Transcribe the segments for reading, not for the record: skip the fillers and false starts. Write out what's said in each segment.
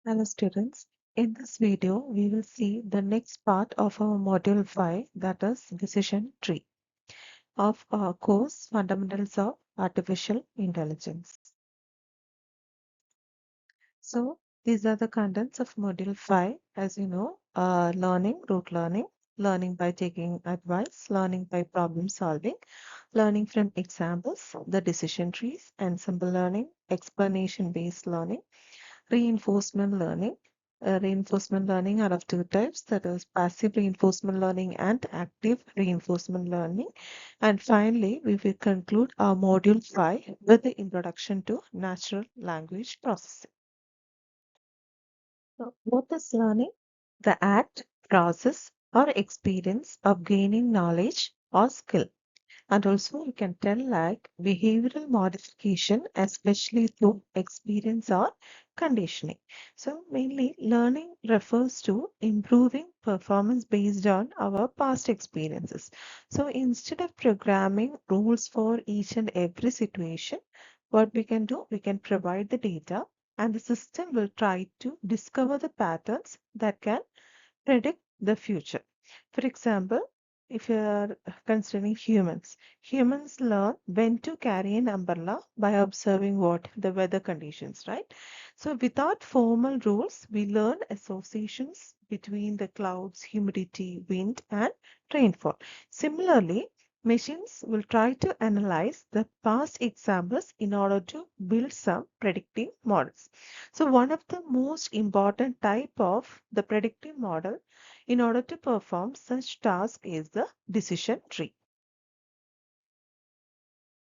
Hello students, in this video we will see the next part of our module 5, that is decision tree of our course Fundamentals of Artificial Intelligence. So these are the contents of module 5, as you know, learning, rote learning, learning by taking advice, learning by problem solving, learning from examples, the decision trees, ensemble learning, explanation based learning, reinforcement learning. Reinforcement learning are of two types, that is passive reinforcement learning and active reinforcement learning. And finally, we will conclude our module 5 with the introduction to natural language processing. So, what is learning? The act, process, or experience of gaining knowledge or skill. And also you can tell like behavioral modification, especially through experience or conditioning. So mainly learning refers to improving performance based on our past experiences. So instead of programming rules for each and every situation, what we can do, we can provide the data and the system will try to discover the patterns that can predict the future. For example, if you are considering humans, humans learn when to carry an umbrella by observing what the weather conditions, right? So without formal rules, we learn associations between the clouds, humidity, wind, and rainfall. Similarly, machines will try to analyze the past examples in order to build some predictive models. So one of the most important type of the predictive model in order to perform such task is the decision tree.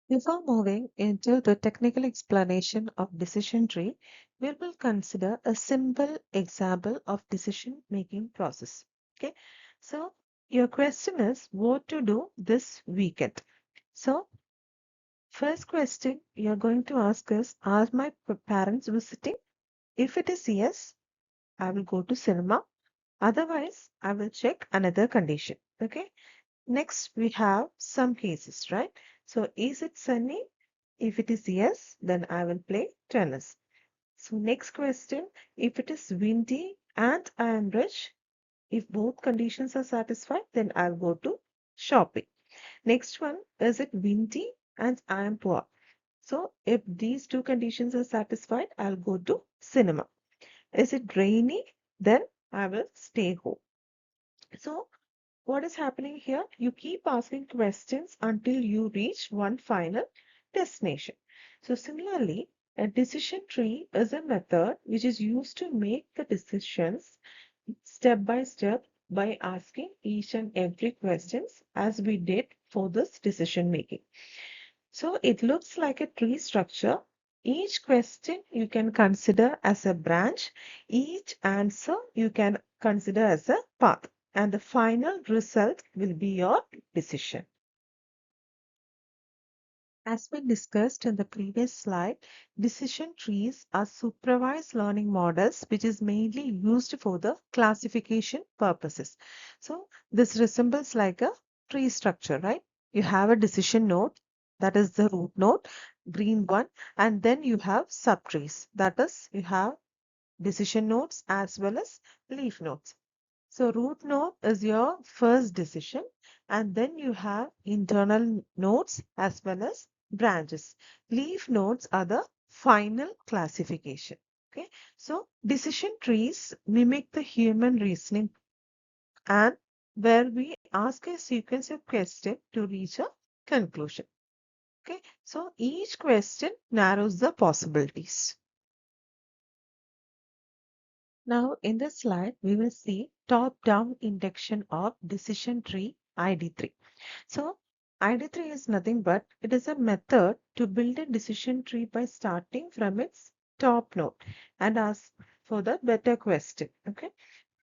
Before moving into the technical explanation of decision tree, we will consider a simple example of decision making process. Okay, so your question is what to do this weekend. So first question you're going to ask is, are my parents visiting? If it is yes, I will go to cinema. Otherwise, I will check another condition. Okay. Next, we have some cases, right? So, is it sunny? If it is yes, then I will play tennis. So, next question, if it is windy and I am rich, if both conditions are satisfied, then I'll go to shopping. Next one, is it windy and I am poor? So, if these two conditions are satisfied, I'll go to cinema. Is it rainy? Then I will stay home. So, what is happening here? You keep asking questions until you reach one final destination. So, similarly, a decision tree is a method which is used to make the decisions step by step by asking each and every questions as we did for this decision making. So, it looks like a tree structure. Each question you can consider as a branch, each answer you can consider as a path, and the final result will be your decision. As we discussed in the previous slide, decision trees are supervised learning models which is mainly used for the classification purposes. So this resembles like a tree structure, right? You have a decision node, that is the root node, green one, and then you have subtrees. That is, you have decision nodes as well as leaf nodes. So root node is your first decision, and then you have internal nodes as well as branches. Leaf nodes are the final classification. Okay, so decision trees mimic the human reasoning and where we ask a sequence of questions to reach a conclusion. Okay, so each question narrows the possibilities. Now, in this slide, we will see top-down induction of decision tree ID3. So, ID3 is nothing but it is a method to build a decision tree by starting from its top node and ask for the better question. Okay,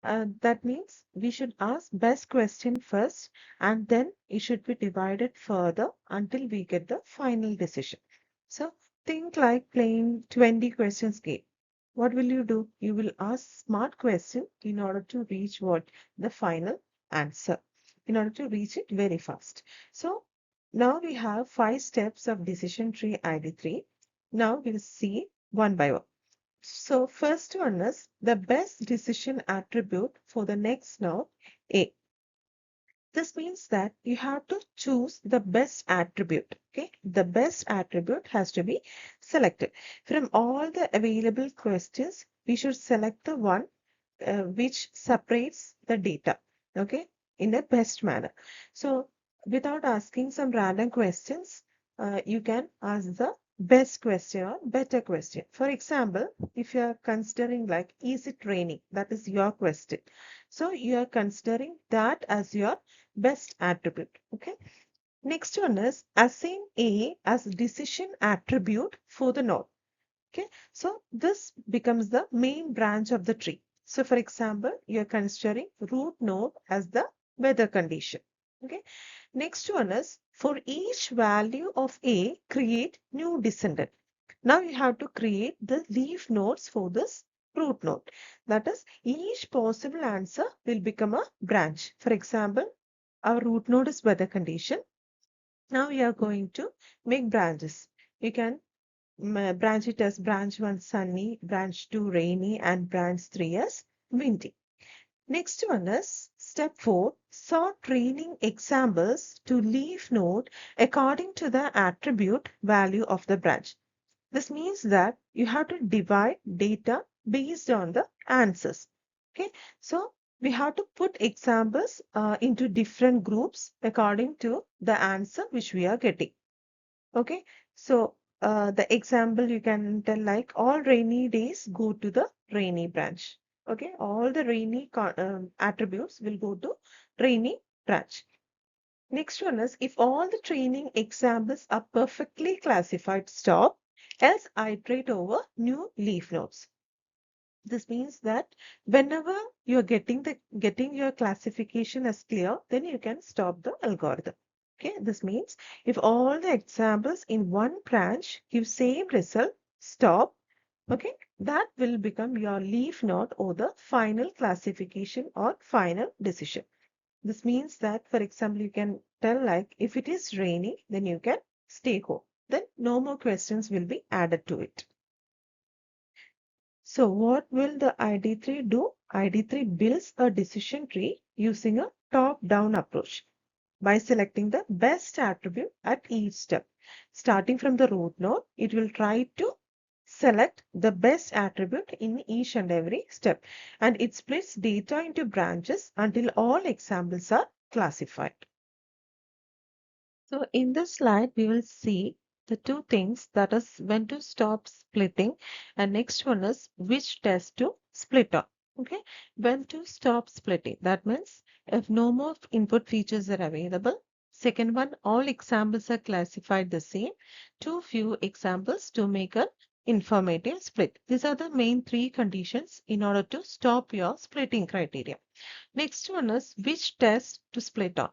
that means we should ask best question first, and then it should be divided further until we get the final decision. So, think like playing 20 questions game. What will you do? You will ask smart question in order to reach what? The final answer, in order to reach it very fast. So now we have 5 steps of decision tree ID3. Now we'll see one by one. So first one is the best decision attribute for the next node A. This means that you have to choose the best attribute. Okay, the best attribute has to be selected. From all the available questions, we should select the one which separates the data, okay, in a best manner. So without asking some random questions, you can ask the best question or better question. For example, if you are considering like, is it raining? That is your question. So you are considering that as your best attribute, okay? Next one is assign A as decision attribute for the node. Okay, so this becomes the main branch of the tree. So for example, you're considering root node as the weather condition. Okay, next one is for each value of A, create new descendant. Now you have to create the leaf nodes for this root node. That is, each possible answer will become a branch. For example, our root node is weather condition. Now we are going to make branches. You can branch it as branch 1 sunny, branch 2 rainy, and branch 3 as windy. Next one is step 4, sort training examples to leaf node according to the attribute value of the branch. This means that you have to divide data based on the answers. Okay, so we have to put examples into different groups according to the answer which we are getting. Okay, so the example you can tell like all rainy days go to the rainy branch. Okay, all the rainy attributes will go to rainy branch. Next one is if all the training examples are perfectly classified, stop, else iterate over new leaf nodes. This means that whenever you're getting your classification as clear, then you can stop the algorithm. Okay, this means if all the examples in one branch give same result, stop. Okay, that will become your leaf node or the final classification or final decision. This means that, for example, you can tell like if it is rainy, then you can stay home. Then no more questions will be added to it. So what will the ID3 do? ID3 builds a decision tree using a top-down approach by selecting the best attribute at each step. Starting from the root node, it will try to select the best attribute in each and every step. And it splits data into branches until all examples are classified. So in this slide, we will see the two things, that is when to stop splitting, and next one is which test to split on. Okay, when to stop splitting. That means if no more input features are available. Second one, all examples are classified the same. Too few examples to make an informative split. These are the main three conditions in order to stop your splitting criteria. Next one is which test to split on.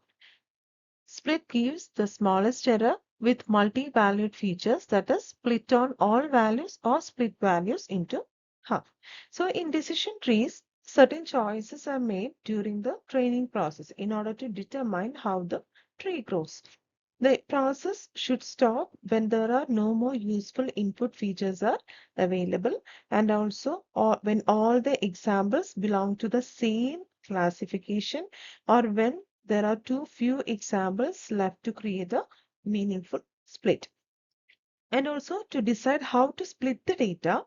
Split gives the smallest error with multi-valued features, that is split on all values or split values into half. So in decision trees, certain choices are made during the training process in order to determine how the tree grows. The process should stop when there are no more useful input features are available, and also or when all the examples belong to the same classification, or when there are too few examples left to create a meaningful split. And also to decide how to split the data,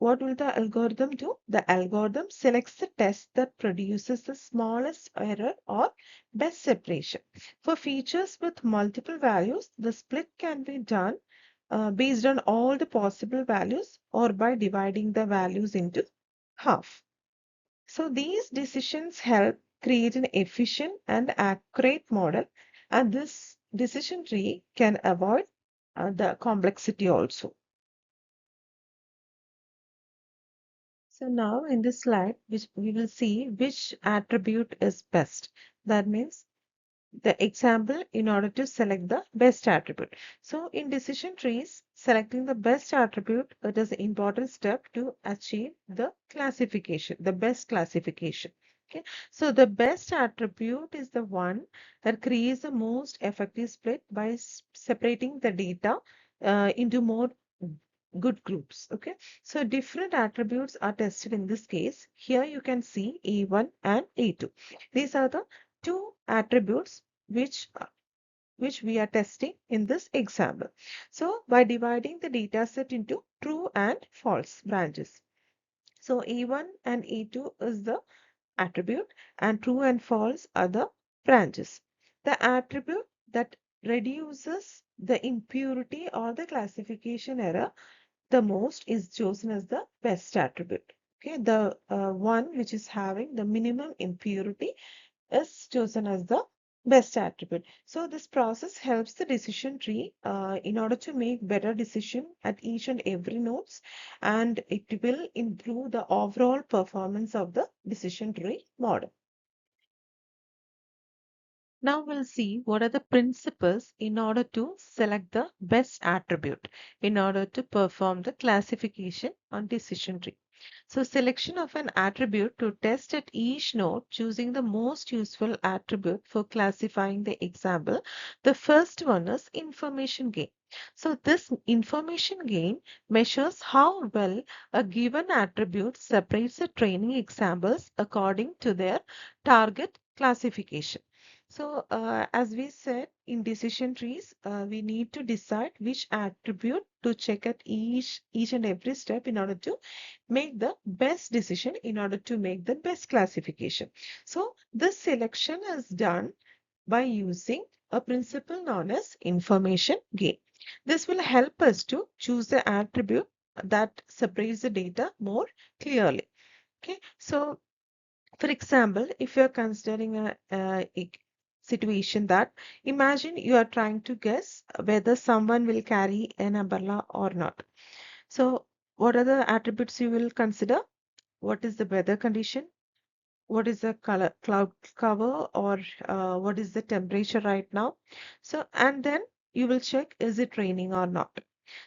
what will the algorithm do? The algorithm selects the test that produces the smallest error or best separation. For features with multiple values, the split can be done based on all the possible values or by dividing the values into half. So these decisions help create an efficient and accurate model, and this decision tree can avoid the complexity also. So now in this slide, which we will see which attribute is best. That means the example in order to select the best attribute. So in decision trees, selecting the best attribute, it is an important step to achieve the classification, the best classification. Okay. So the best attribute is the one that creates the most effective split by separating the data into more good groups. Okay, so different attributes are tested in this case. Here you can see A1 and A2. These are the two attributes which we are testing in this example. So by dividing the data set into true and false branches. So A1 and A2 is the attribute and true and false are the branches. The attribute that reduces the impurity or the classification error the most is chosen as the best attribute. Okay, the one which is having the minimum impurity is chosen as the best attribute. So this process helps the decision tree in order to make better decision at each and every nodes, and it will improve the overall performance of the decision tree model. Now we'll see what are the principles in order to select the best attribute in order to perform the classification on decision tree. So selection of an attribute to test at each node, choosing the most useful attribute for classifying the example. The first one is information gain. So this information gain measures how well a given attribute separates the training examples according to their target classification. So, as we said in decision trees, we need to decide which attribute to check at each and every step in order to make the best decision, in order to make the best classification. So, this selection is done by using a principle known as information gain. This will help us to choose the attribute that separates the data more clearly. Okay, so for example, if you're considering a situation that imagine you are trying to guess whether someone will carry an umbrella or not. So, what are the attributes you will consider? What is the weather condition? What is the color, cloud cover, or what is the temperature right now? So, and then you will check is it raining or not.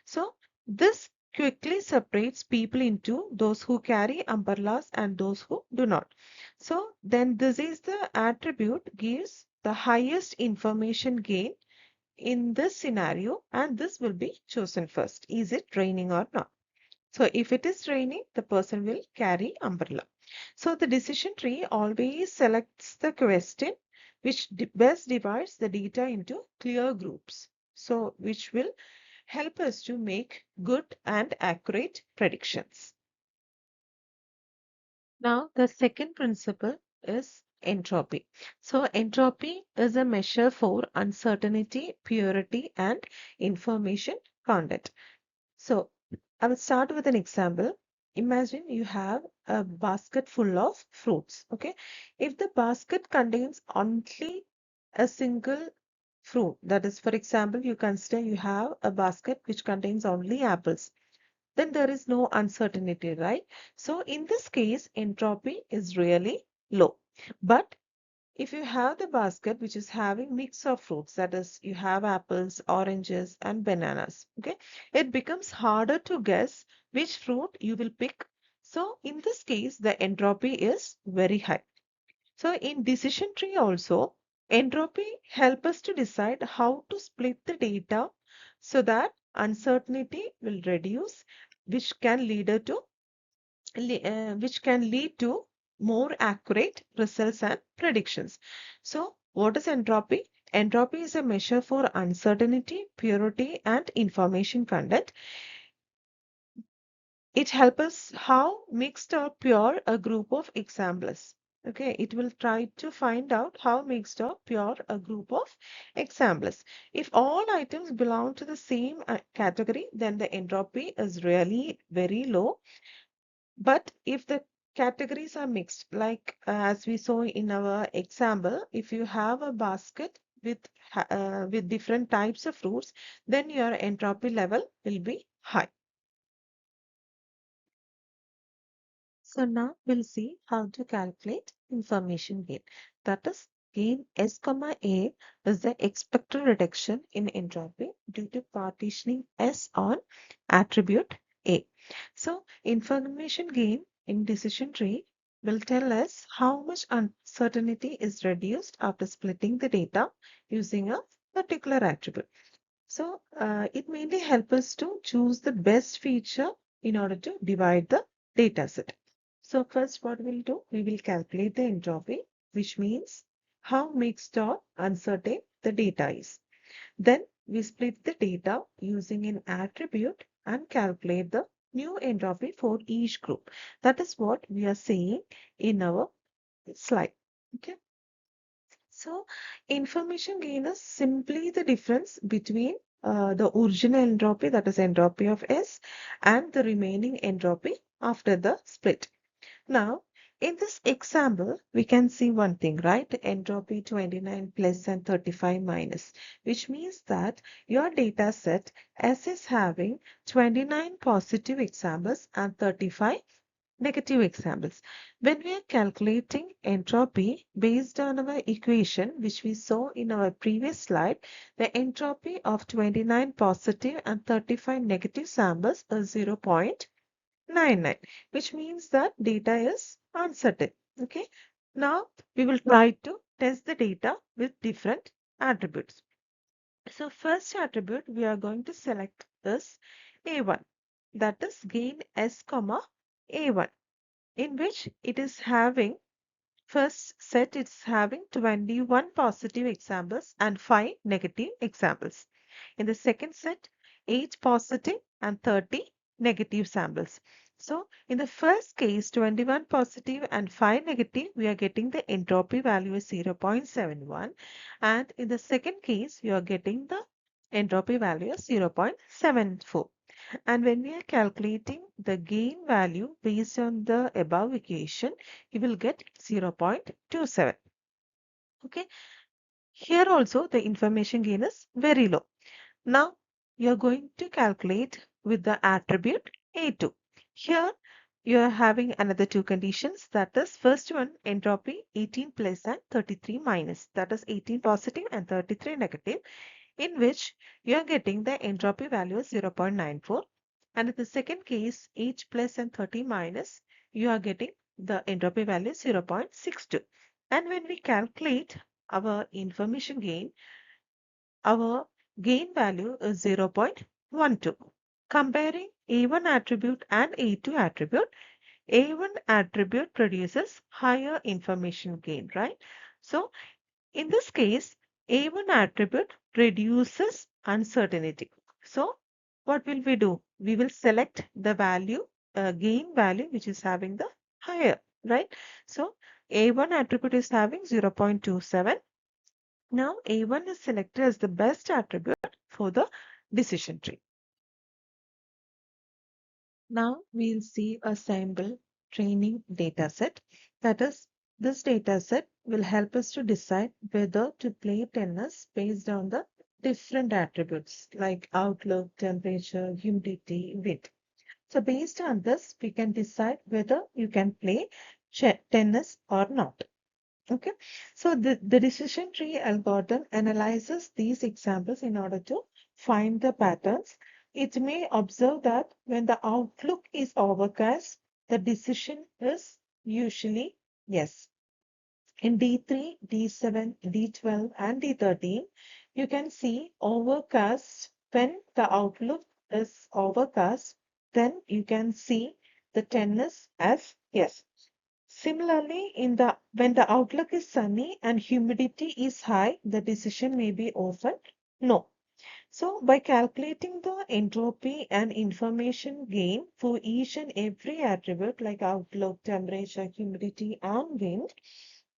So, this quickly separates people into those who carry umbrellas and those who do not. So, then this is the attribute gives the highest information gain in this scenario, and this will be chosen first. Is it raining or not? So if it is raining, the person will carry umbrella. So the decision tree always selects the question which best divides the data into clear groups. So which will help us to make good and accurate predictions. Now the second principle is entropy. So entropy is a measure for uncertainty, purity, and information content. So I will start with an example. Imagine you have a basket full of fruits. Okay. If the basket contains only a single fruit, that is, for example, you consider you have a basket which contains only apples, then there is no uncertainty, right? So in this case, entropy is really low. But if you have the basket which is having mix of fruits, that is, you have apples, oranges, and bananas, okay, it becomes harder to guess which fruit you will pick. So in this case, the entropy is very high. So in decision tree also, entropy help us to decide how to split the data so that uncertainty will reduce, which can which can lead to more accurate results and predictions. So, what is entropy? Entropy is a measure for uncertainty, purity, and information content. It helps us how mixed or pure a group of examples. Okay, it will try to find out how mixed or pure a group of examples. If all items belong to the same category, then the entropy is really very low. But if the categories are mixed, like as we saw in our example, if you have a basket with different types of fruits, then your entropy level will be high. So now we'll see how to calculate information gain. That is, gain S comma A is the expected reduction in entropy due to partitioning S on attribute A. So information gain in decision tree will tell us how much uncertainty is reduced after splitting the data using a particular attribute. So it mainly helps us to choose the best feature in order to divide the data set. So first what we'll do, we will calculate the entropy, which means how mixed or uncertain the data is. Then we split the data using an attribute and calculate the new entropy for each group. That is what we are saying in our slide. Okay. So information gain is simply the difference between the original entropy, that is entropy of S, and the remaining entropy after the split. Now, in this example, we can see one thing, right? Entropy 29 plus and 35 minus, which means that your data set S is having 29 positive examples and 35 negative examples. When we are calculating entropy based on our equation, which we saw in our previous slide, the entropy of 29 positive and 35 negative samples is 0.99, which means that data is uncertain. Okay. Now we will try to test the data with different attributes. So first attribute we are going to select is A1, that is gain S comma A1, in which it is having first set it's having 21 positive examples and 5 negative examples. In the second set, 8 positive and 30 negative samples. So in the first case, 21 positive and 5 negative, we are getting the entropy value is 0.71. And in the second case, you are getting the entropy value is 0.74. And when we are calculating the gain value based on the above equation, you will get 0.27. Okay. Here also the information gain is very low. Now you are going to calculate with the attribute A2. Here you are having another two conditions. That is first one entropy 18 plus and 33 minus. That is 18 positive and 33 negative, in which you are getting the entropy value is 0.94. And in the second case, H plus and 30 minus, you are getting the entropy value 0.62. And when we calculate our information gain, our gain value is 0.12. Comparing A1 attribute and A2 attribute, A1 attribute produces higher information gain, right? So in this case, A1 attribute reduces uncertainty. So what will we do? We will select the value, gain value, which is having the higher, right? So A1 attribute is having 0.27. Now A1 is selected as the best attribute for the decision tree. Now we'll see a sample training data set. That is, this data set will help us to decide whether to play tennis based on the different attributes like outlook, temperature, humidity, wind. So based on this, we can decide whether you can play tennis or not. Okay, so the decision tree algorithm analyzes these examples in order to find the patterns. It may observe that when the outlook is overcast, the decision is usually yes. In D3, D7, D12, and D13, you can see overcast. When the outlook is overcast, then you can see the tennis as yes. Similarly, when the outlook is sunny and humidity is high, the decision may be often no. So by calculating the entropy and information gain for each and every attribute like outlook, temperature, humidity, and wind,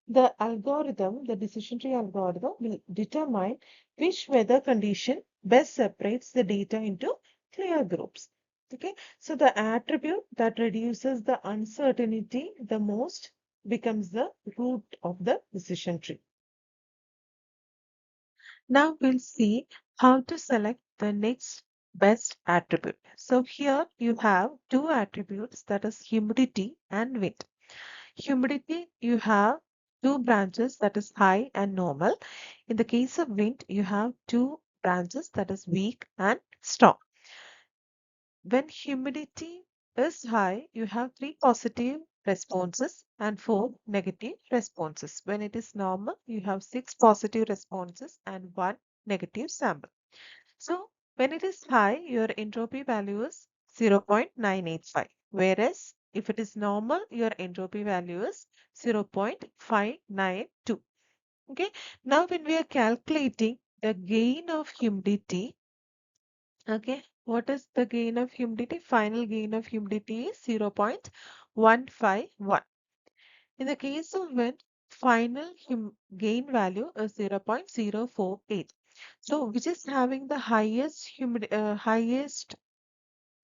the algorithm, the decision tree algorithm will determine which weather condition best separates the data into clear groups. Okay, so the attribute that reduces the uncertainty the most becomes the root of the decision tree. Now we'll see how to select the next best attribute. So here you have two attributes, that is humidity and wind. Humidity, you have two branches, that is high and normal. In the case of wind, you have two branches, that is weak and strong. When humidity is high, you have three positive responses and four negative responses. When it is normal, you have six positive responses and one negative sample. So when it is high, your entropy value is 0.985. Whereas if it is normal, your entropy value is 0.592. Okay. Now when we are calculating the gain of humidity, okay, what is the gain of humidity? Final gain of humidity is 0.151. In the case of wind, final gain value is 0.048. So, which is having the highest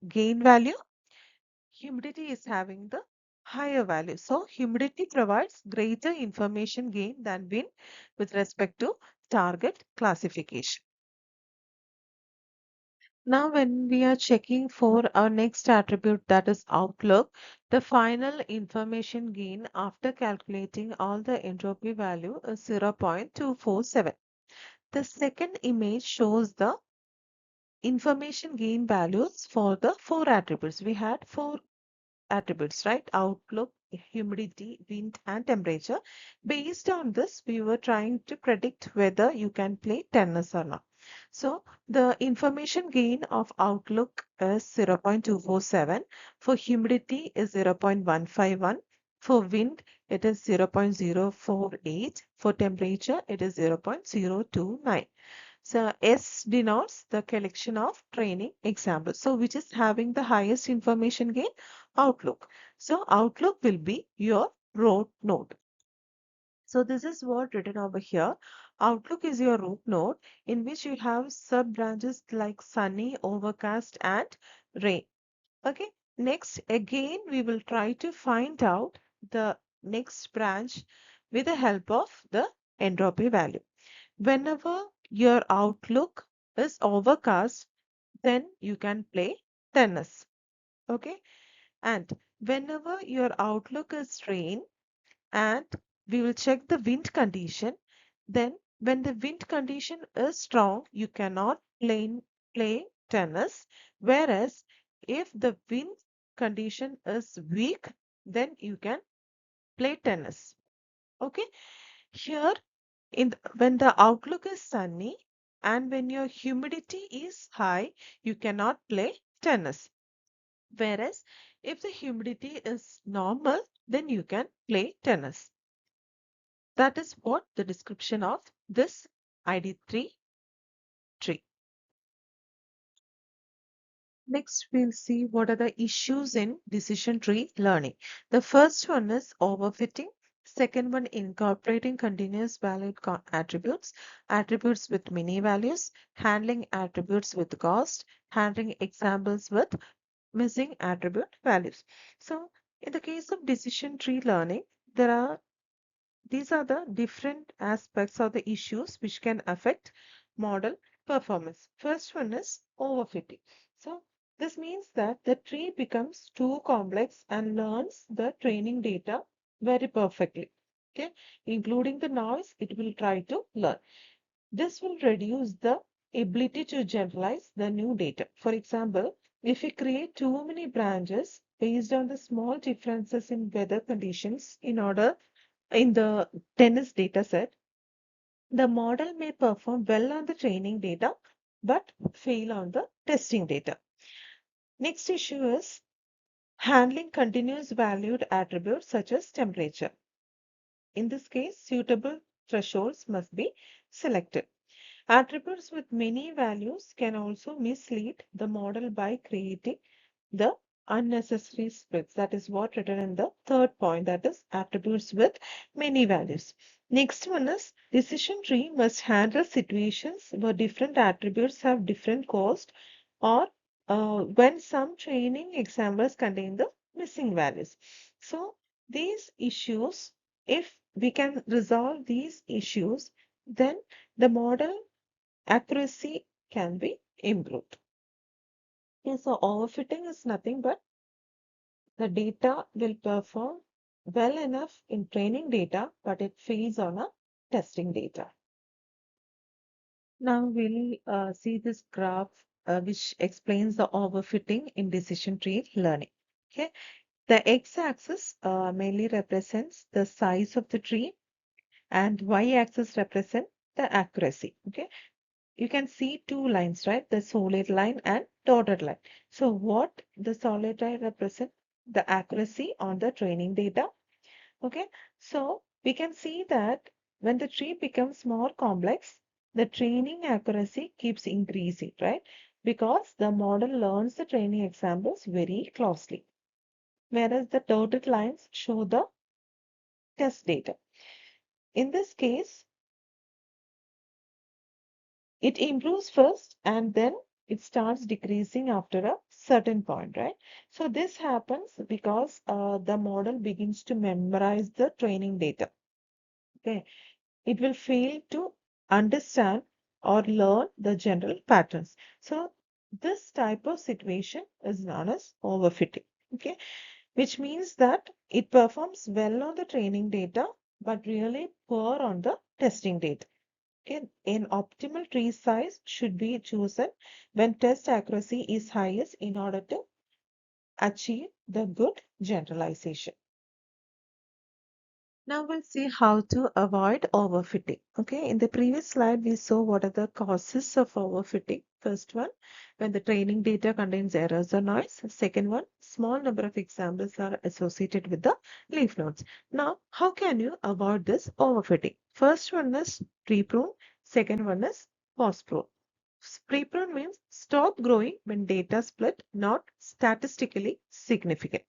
gain value? Humidity is having the higher value. So, humidity provides greater information gain than wind with respect to target classification. Now, when we are checking for our next attribute, that is outlook, the final information gain after calculating all the entropy value is 0.247. The second image shows the information gain values for the four attributes. We had four attributes, right? Outlook, humidity, wind, and temperature. Based on this, we were trying to predict whether you can play tennis or not. So the information gain of outlook is 0.247. For humidity is 0.151. For wind, it is 0.048. For temperature, it is 0.029. So S denotes the collection of training examples. So which is having the highest information gain? Outlook. So Outlook will be your root node. So this is what written over here. Outlook is your root node in which you have sub branches like sunny, overcast, and rain. Okay. Next, again, we will try to find out the next branch with the help of the entropy value. Whenever your outlook is overcast, then you can play tennis. Okay. And whenever your outlook is rain, and we will check the wind condition, then when the wind condition is strong, you cannot play tennis. Whereas if the wind condition is weak, then you can play tennis. Okay. Here when the outlook is sunny and when your humidity is high, you cannot play tennis. Whereas if the humidity is normal, then you can play tennis. That is what the description of this ID3 tree. Next, we'll see what are the issues in decision tree learning. The first one is overfitting. Second one, incorporating continuous valid attributes, attributes with many values, handling attributes with cost, handling examples with missing attribute values. So, in the case of decision tree learning, there are these are the different aspects of the issues which can affect model performance. First one is overfitting. So this means that the tree becomes too complex and learns the training data very perfectly. Okay, including the noise, it will try to learn. This will reduce the ability to generalize the new data. For example, if we create too many branches based on the small differences in weather conditions in the tennis data set, the model may perform well on the training data but fail on the testing data. Next issue is handling continuous valued attributes such as temperature. In this case, suitable thresholds must be selected. Attributes with many values can also mislead the model by creating the unnecessary splits. That is what written in the third point, that is attributes with many values. Next one is decision tree must handle situations where different attributes have different cost or when some training examples contain the missing values. So these issues, if we can resolve these issues, then the model accuracy can be improved. Okay, so overfitting is nothing but the data will perform well enough in training data, but it fails on a testing data. Now we'll see this graph which explains the overfitting in decision tree learning. Okay, the x-axis mainly represents the size of the tree and y-axis represent the accuracy. Okay, you can see two lines, right? The solid line and dotted line. So what the solid line represent? The accuracy on the training data. Okay, so we can see that when the tree becomes more complex, the training accuracy keeps increasing, right? Because the model learns the training examples very closely, whereas the dotted lines show the test data. In this case, it improves first and then it starts decreasing after a certain point, right? So this happens because the model begins to memorize the training data. Okay, it will fail to understand or learn the general patterns. So this type of situation is known as overfitting. Okay, which means that it performs well on the training data, but really poor on the testing data. Okay, an optimal tree size should be chosen when test accuracy is highest in order to achieve the good generalization. Now we'll see how to avoid overfitting. Okay, in the previous slide, we saw what are the causes of overfitting. First one, when the training data contains errors or noise. Second one, small number of examples are associated with the leaf nodes. Now, how can you avoid this overfitting? First one is pre-prune. Second one is post-prune. Pre-prune means stop growing when data split not statistically significant.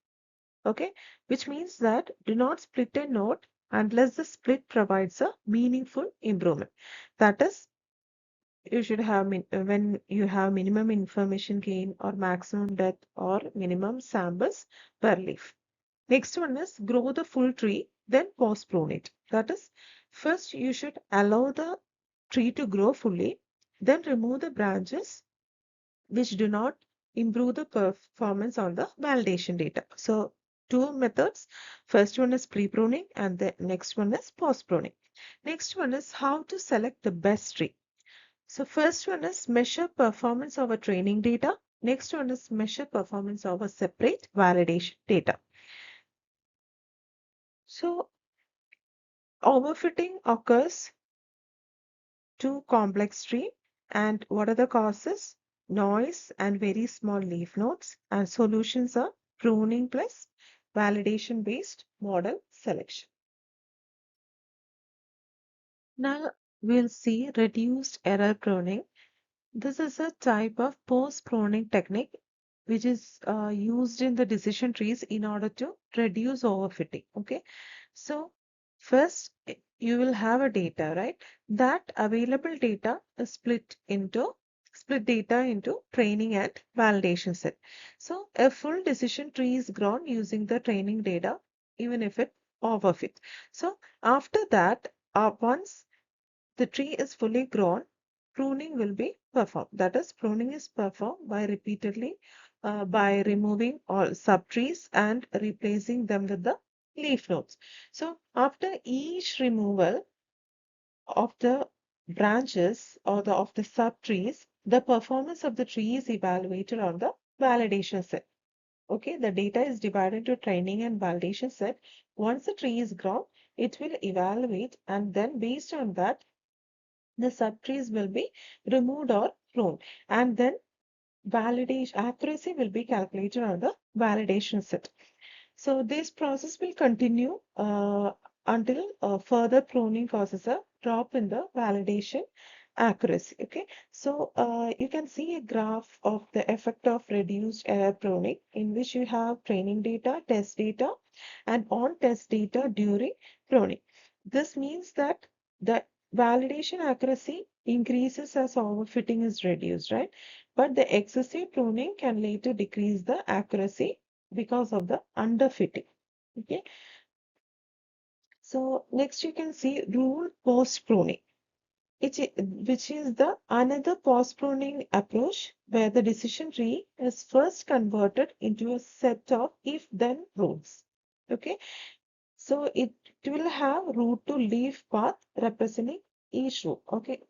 Okay, which means that do not split a node unless the split provides a meaningful improvement. That is, you should have when you have minimum information gain or maximum depth or minimum samples per leaf. Next one is grow the full tree, then post prune it. That is, first you should allow the tree to grow fully, then remove the branches which do not improve the performance on the validation data. So two methods. First one is pre-pruning and the next one is post-pruning. Next one is how to select the best tree. So first one is measure performance over training data. Next one is measure performance over separate validation data. So overfitting occurs to complex tree. And what are the causes? Noise and very small leaf nodes. And solutions are pruning plus validation based model selection. Now we'll see reduced error pruning. This is a type of post pruning technique which is used in the decision trees in order to reduce overfitting. Okay, so first you will have a data, right? That available data is split data into training and validation set. So a full decision tree is grown using the training data, even if it overfit. So after that, once the tree is fully grown, pruning will be performed. That is, pruning is performed by repeatedly by removing all subtrees and replacing them with the leaf nodes. So after each removal of the branches or of the subtrees, the performance of the tree is evaluated on the validation set. Okay, the data is divided into training and validation set. Once the tree is grown, it will evaluate and then based on that the subtrees will be removed or pruned and then validation accuracy will be calculated on the validation set. So this process will continue until further pruning causes a drop in the validation accuracy. Okay, so you can see a graph of the effect of reduced error pruning in which you have training data, test data, and on test data during pruning. This means that the validation accuracy increases as overfitting is reduced, right? But the excessive pruning can later decrease the accuracy because of the underfitting. Okay, so next you can see rule post pruning, which is the another post pruning approach where the decision tree is first converted into a set of if then rules. Okay, so it will have root to leaf path representing each rule. Okay,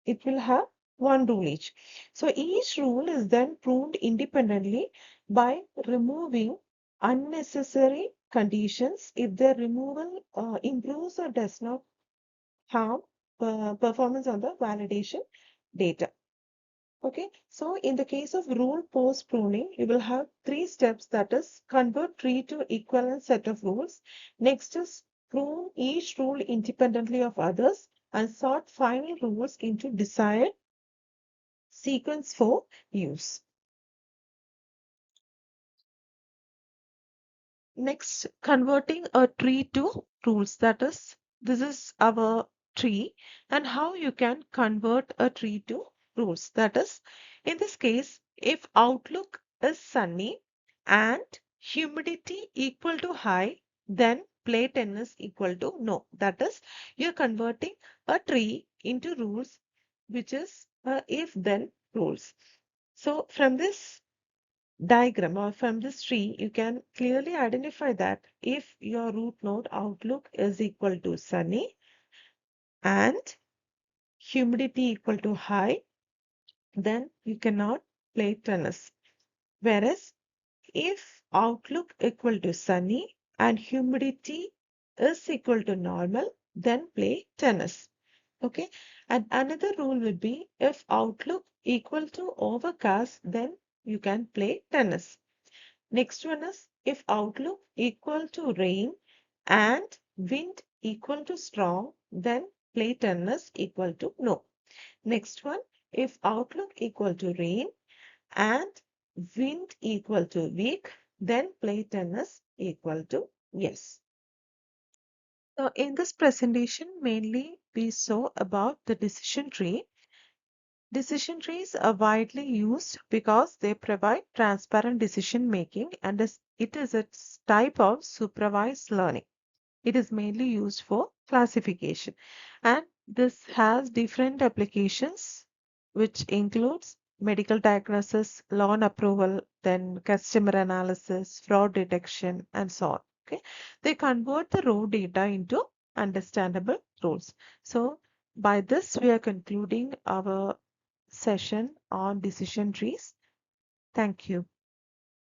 it will have one rule each. So each rule is then pruned independently by removing unnecessary conditions. If the removal improves or does not harm performance on the validation, data. Okay, so in the case of rule post pruning, you will have three steps, that is convert tree to equivalent set of rules. Next is prune each rule independently of others and sort final rules into desired sequence for use. Next, converting a tree to rules. That is, this is our tree and how you can convert a tree to rules. That is, in this case, if outlook is sunny and humidity equal to high, then play tennis equal to no. That is, you're converting a tree into rules, which is if then rules. So from this diagram or from this tree, you can clearly identify that if your root node outlook is equal to sunny and humidity equal to high, then you cannot play tennis. Whereas if outlook equal to sunny and humidity is equal to normal, then play tennis. Okay. And another rule would be if outlook equal to overcast, then you can play tennis. Next one is if outlook equal to rain and wind equal to strong, then play tennis equal to no. Next one, if outlook equal to rain and wind equal to weak, then play tennis equal to yes. So in this presentation, mainly we saw about the decision tree. Decision trees are widely used because they provide transparent decision making and it is a type of supervised learning. It is mainly used for classification and this has different applications which includes medical diagnosis, loan approval, then customer analysis, fraud detection and so on. Okay. They convert the raw data into understandable rules. So by this we are concluding our session on decision trees. Thank you.